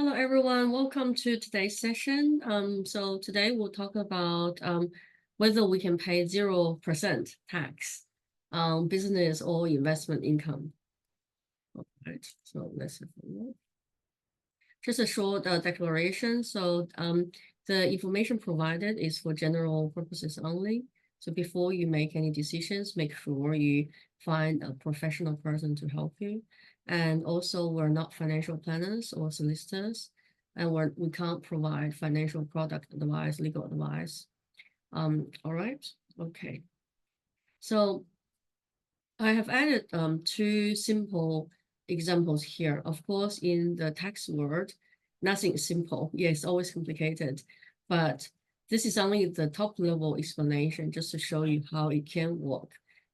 Hello, everyone. Welcome to today's session. So today we'll talk about whether we can pay 0% tax on business or investment income. All right, so let's have a look. Just a short declaration. So the information provided is for general purposes only. So before you make any decisions, make sure you find a professional person to help you. And also, we're not financial planners or solicitors, and we can't provide financial product advice, legal advice. All right, okay. So I have added two simple examples here. Of course, in the tax world, nothing is simple. Yeah, it's always complicated, but this is only the top level explanation just to show you how it can work.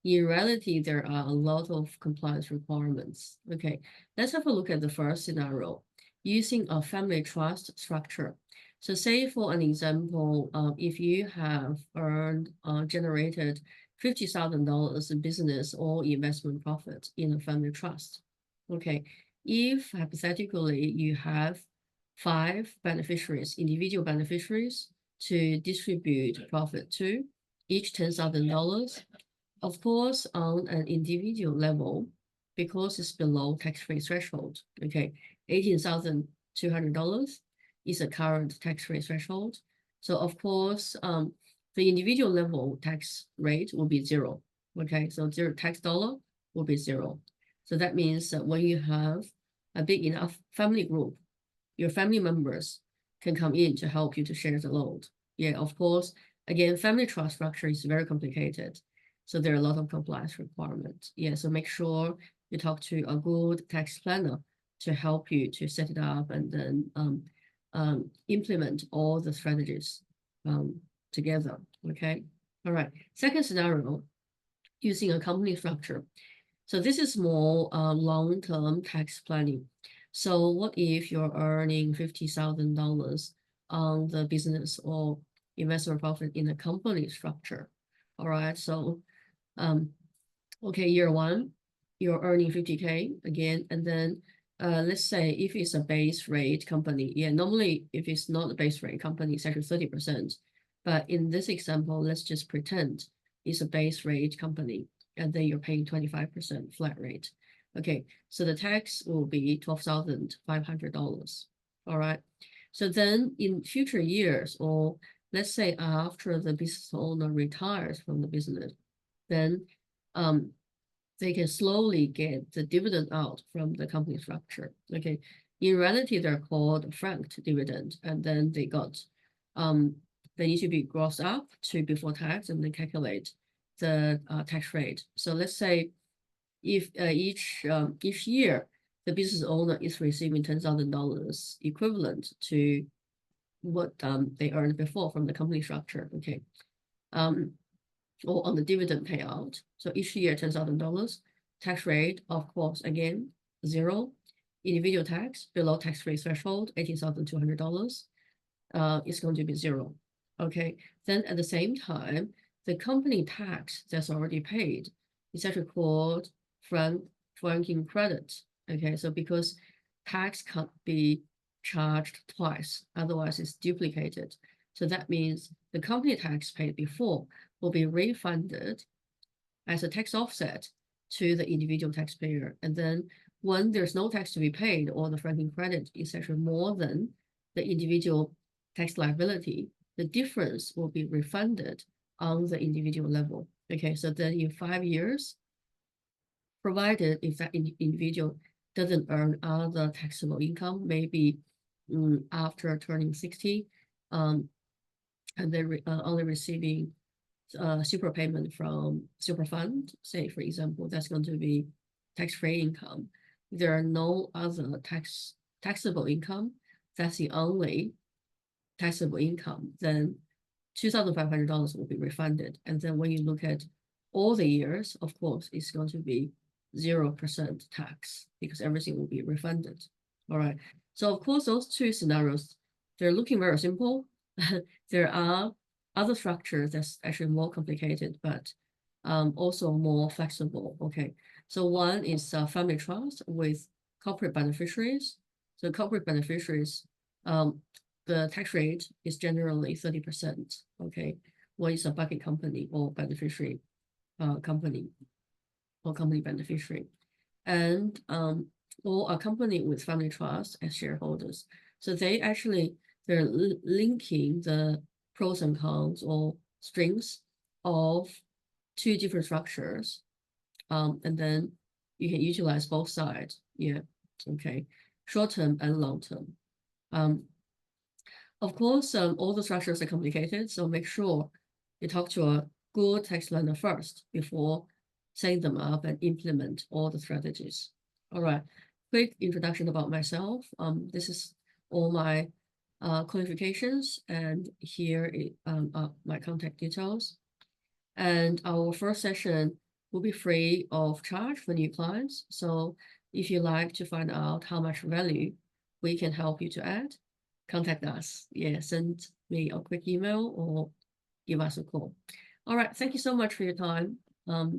In reality, there are a lot of compliance requirements. Okay, let's have a look at the first scenario using a family trust structure. So say for an example, if you have generated $50,000 in business or investment profit in a family trust. Okay, if hypothetically you have 5 beneficiaries, individual beneficiaries to distribute profit to, each $10,000. Of course, on an individual level, because it's below tax-free threshold, okay, $18,200 is a current tax-free threshold. So of course, the individual level tax rate will be zero. Okay, so zero tax dollar will be zero. So that means that when you have a big enough family group, your family members can come in to help you to share the load. Yeah, of course, again, family trust structure is very complicated. So there are a lot of compliance requirements. Yeah, so make sure you talk to a good tax planner to help you to set it up and then implement all the strategies together. Okay. All right. Second scenario, using a company structure. So this is more long-term tax planning. So what if you're earning $50,000 on the business or investment profit in a company structure? All right. So, okay, year one, you're earning 50K again, and then let's say if it's a base rate company, yeah, normally if it's not a base rate company, it's actually 30%. But in this example, let's just pretend it's a base rate company, and then you're paying 25% flat rate. Okay, so the tax will be $12,500. All right. So then in future years, or let's say after the business owner retires from the business, then they can slowly get the dividend out from the company structure. Okay, in reality, they're called franked dividend, and then they need to be grossed up to before tax, and then calculate the tax rate. So let's say if each year the business owner is receiving $10,000 equivalent to what they earned before from the company structure. Okay, or on the dividend payout. So each year, $10,000. Tax rate, of course, again, zero. Individual tax below tax-free threshold, $18,200. It's going to be zero. Okay. Then at the same time, the company tax that's already paid is actually called franking credit. Okay. So because tax can't be charged twice, otherwise it's duplicated. So that means the company tax paid before will be refunded as a tax offset to the individual taxpayer. And then when there's no tax to be paid or the franking credit is actually more than the individual tax liability, the difference will be refunded on the individual level. Okay, so then in 5 years, provided if that individual doesn't earn other taxable income, maybe after turning 60, and then only receiving super payment from super fund, say for example, that's going to be tax-free income. There are no other taxable income. That's the only taxable income. Then $2,500 will be refunded. And then when you look at all the years, of course, it's going to be 0% tax because everything will be refunded. All right. So of course, those two scenarios, they're looking very simple. There are other structures that's actually more complicated, but also more flexible. Okay. So one is a family trust with corporate beneficiaries. So corporate beneficiaries, the tax rate is generally 30%. Okay, what is a bucket company or beneficiary company or company beneficiary, and or a company with family trust as shareholders. So they're linking the pros and cons or strengths of two different structures, and then you can utilize both sides. Yeah, okay, short term and long term. Of course, all the structures are complicated, so make sure you talk to a good tax planner first before setting them up and implement all the strategies. All right, quick introduction about myself. This is all my qualifications, and here are my contact details. And our first session will be free of charge for new clients. So if you like to find out how much value we can help you to add, contact us. Yeah, send me a quick email or give us a call. All right, thank you so much for your time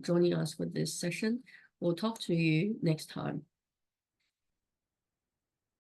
joining us for this session. We'll talk to you next time.